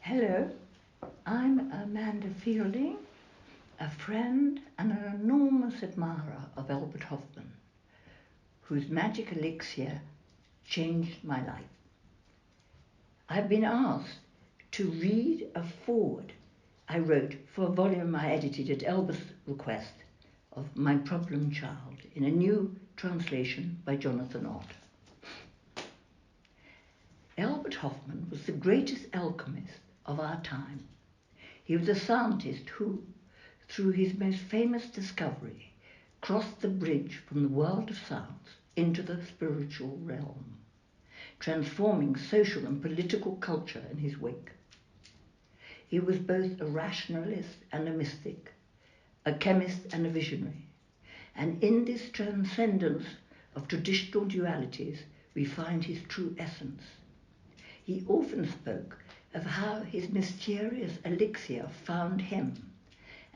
Hello, I'm Amanda Feilding, a friend and an enormous admirer of Albert Hofmann, whose magic elixir changed my life. I've been asked to read a foreword I wrote for a volume I edited at Albert's request of My Problem Child in a new translation by Jonathan Ott. Albert Hofmann was the greatest alchemist of our time. He was a scientist who, through his most famous discovery, crossed the bridge from the world of science into the spiritual realm, transforming social and political culture in his wake. He was both a rationalist and a mystic, a chemist and a visionary, and in this transcendence of traditional dualities we find his true essence. He often spoke of how his mysterious elixir found him,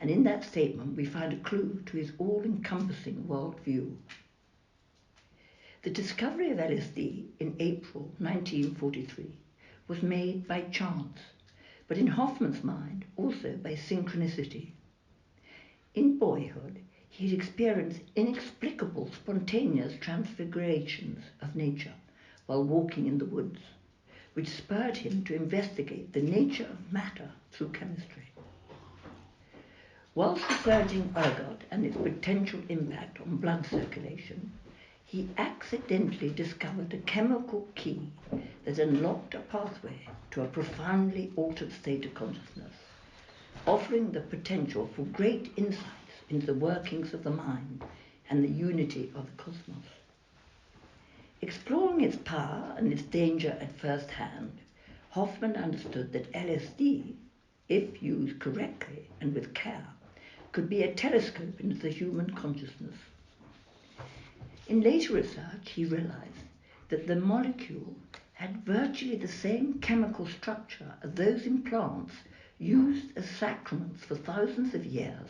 and in that statement we find a clue to his all-encompassing worldview. The discovery of LSD in April 1943 was made by chance, but in Hofmann's mind also by synchronicity. In boyhood, he had experienced inexplicable spontaneous transfigurations of nature while walking in the woods, which spurred him to investigate the nature of matter through chemistry. Whilst researching ergot and its potential impact on blood circulation, he accidentally discovered a chemical key that unlocked a pathway to a profoundly altered state of consciousness, offering the potential for great insights into the workings of the mind and the unity of the cosmos. Exploring its power and its danger at first hand, Hofmann understood that LSD, if used correctly and with care, could be a telescope into the human consciousness. In later research, he realized that the molecule had virtually the same chemical structure as those in plants used as sacraments for thousands of years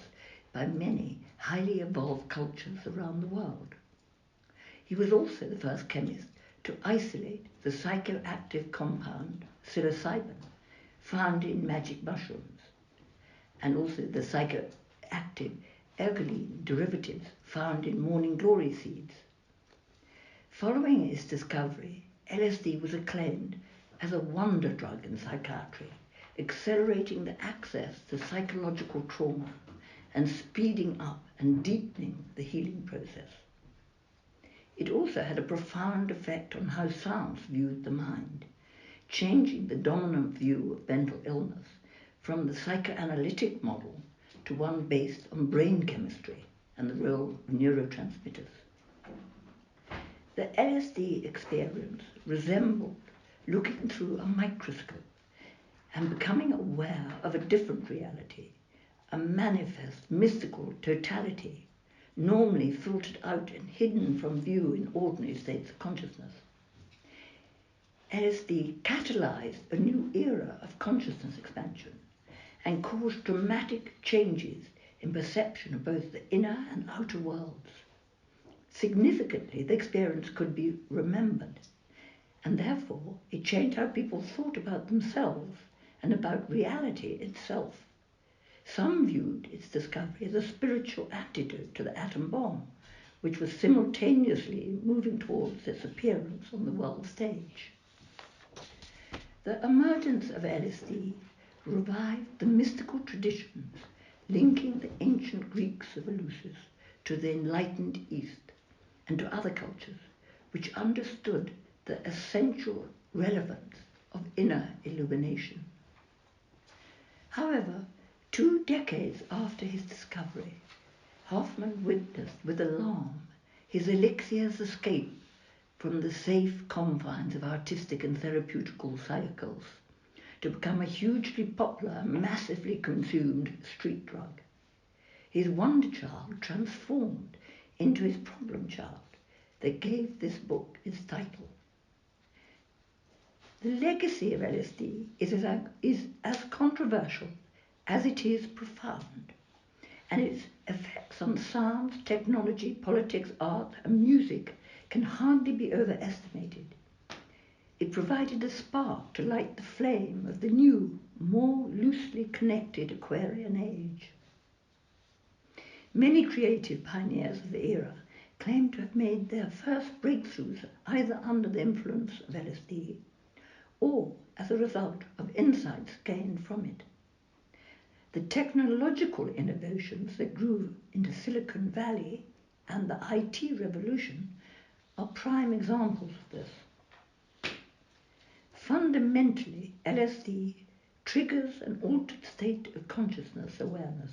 by many highly evolved cultures around the world. He was also the first chemist to isolate the psychoactive compound psilocybin found in magic mushrooms, and also the psychoactive ergoline derivatives found in morning glory seeds. Following its discovery, LSD was acclaimed as a wonder drug in psychiatry, accelerating the access to psychological trauma and speeding up and deepening the healing process. It also had a profound effect on how science viewed the mind, changing the dominant view of mental illness from the psychoanalytic model to one based on brain chemistry and the role of neurotransmitters. The LSD experience resembled looking through a microscope and becoming aware of a different reality, a manifest mystical totality, normally filtered out and hidden from view in ordinary states of consciousness. LSD catalyzed a new era of consciousness expansion and caused dramatic changes in perception of both the inner and outer worlds. Significantly, the experience could be remembered, and therefore it changed how people thought about themselves and about reality itself. Some viewed its discovery as a spiritual antidote to the atom bomb, which was simultaneously moving towards its appearance on the world stage. The emergence of LSD revived the mystical traditions linking the ancient Greeks of Eleusis to the enlightened East and to other cultures which understood the essential relevance of inner illumination. However, 2 decades after his discovery, Hofmann witnessed with alarm his elixir's escape from the safe confines of artistic and therapeutical cycles to become a hugely popular, massively consumed street drug. His wonder child transformed into his problem child that gave this book its title. The legacy of LSD is as controversial as it is profound, and its effects on science, technology, politics, art, and music can hardly be overestimated. It provided a spark to light the flame of the new, more loosely connected Aquarian age. Many creative pioneers of the era claim to have made their first breakthroughs either under the influence of LSD or as a result of insights gained from it. The technological innovations that grew into Silicon Valley and the IT revolution are prime examples of this. Fundamentally, LSD triggers an altered state of consciousness awareness,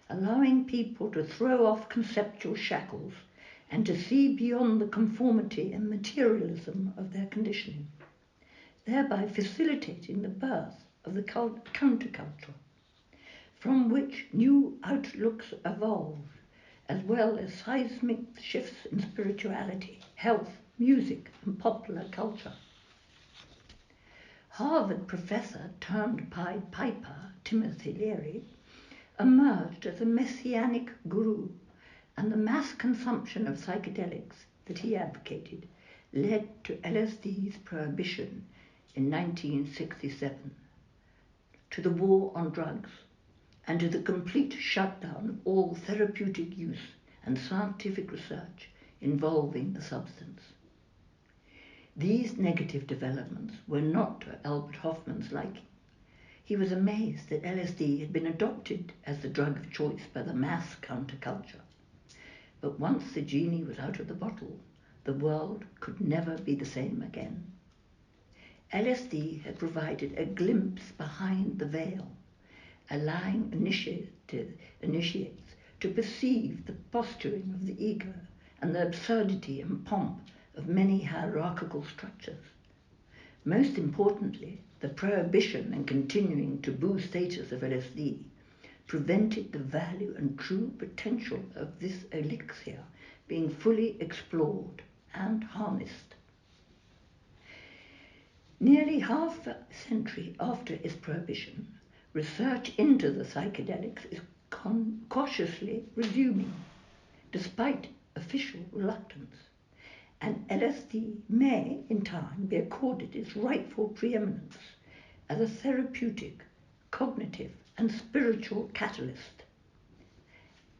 allowing people to throw off conceptual shackles and to see beyond the conformity and materialism of their conditioning, thereby facilitating the birth of the counterculture, from which new outlooks evolved, as well as seismic shifts in spirituality, health, music, and popular culture. Harvard professor turned Pied Piper, Timothy Leary, emerged as a messianic guru, and the mass consumption of psychedelics that he advocated led to LSD's prohibition in 1967, to the war on drugs, and to the complete shutdown of all therapeutic use and scientific research involving the substance. These negative developments were not to Albert Hofmann's liking. He was amazed that LSD had been adopted as the drug of choice by the mass counterculture. But once the genie was out of the bottle, the world could never be the same again. LSD had provided a glimpse behind the veil, allowing initiates to perceive the posturing of the ego and the absurdity and pomp of many hierarchical structures. Most importantly, the prohibition and continuing taboo status of LSD prevented the value and true potential of this elixir being fully explored and harnessed. Nearly half a century after its prohibition, research into the psychedelics is cautiously resuming, despite official reluctance, and LSD may, in time, be accorded its rightful preeminence as a therapeutic, cognitive, and spiritual catalyst.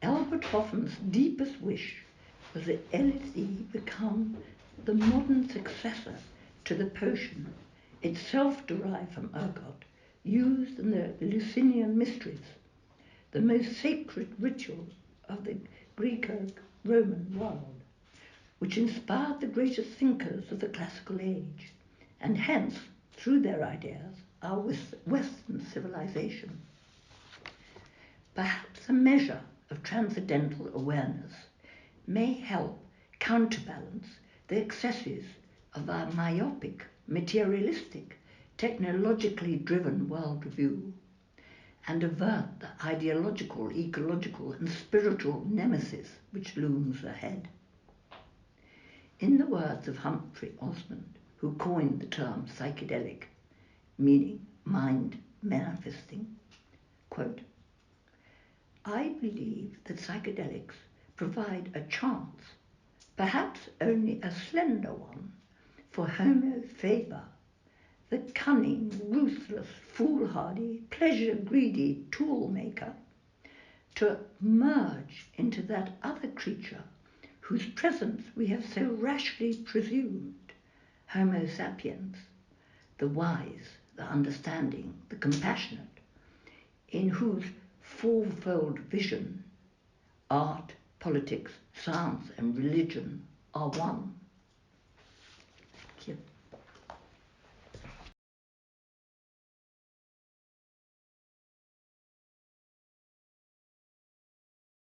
Albert Hofmann's deepest wish was that LSD become the modern successor to the potion, itself derived from ergot, used in the Eleusinian mysteries, the most sacred ritual of the Greco-Roman world, which inspired the greatest thinkers of the classical age, and hence, through their ideas, our Western civilization. Perhaps a measure of transcendental awareness may help counterbalance the excesses of our myopic, materialistic, technologically driven worldview, and avert the ideological, ecological, and spiritual nemesis which looms ahead. In the words of Humphrey Osmond, who coined the term psychedelic, meaning mind manifesting, quote, "I believe that psychedelics provide a chance, perhaps only a slender one, for Homo faber, the cunning, ruthless, foolhardy, pleasure-greedy tool-maker, to merge into that other creature whose presence we have so rashly presumed, Homo sapiens, the wise, the understanding, the compassionate, in whose fourfold vision art, politics, science, and religion are one."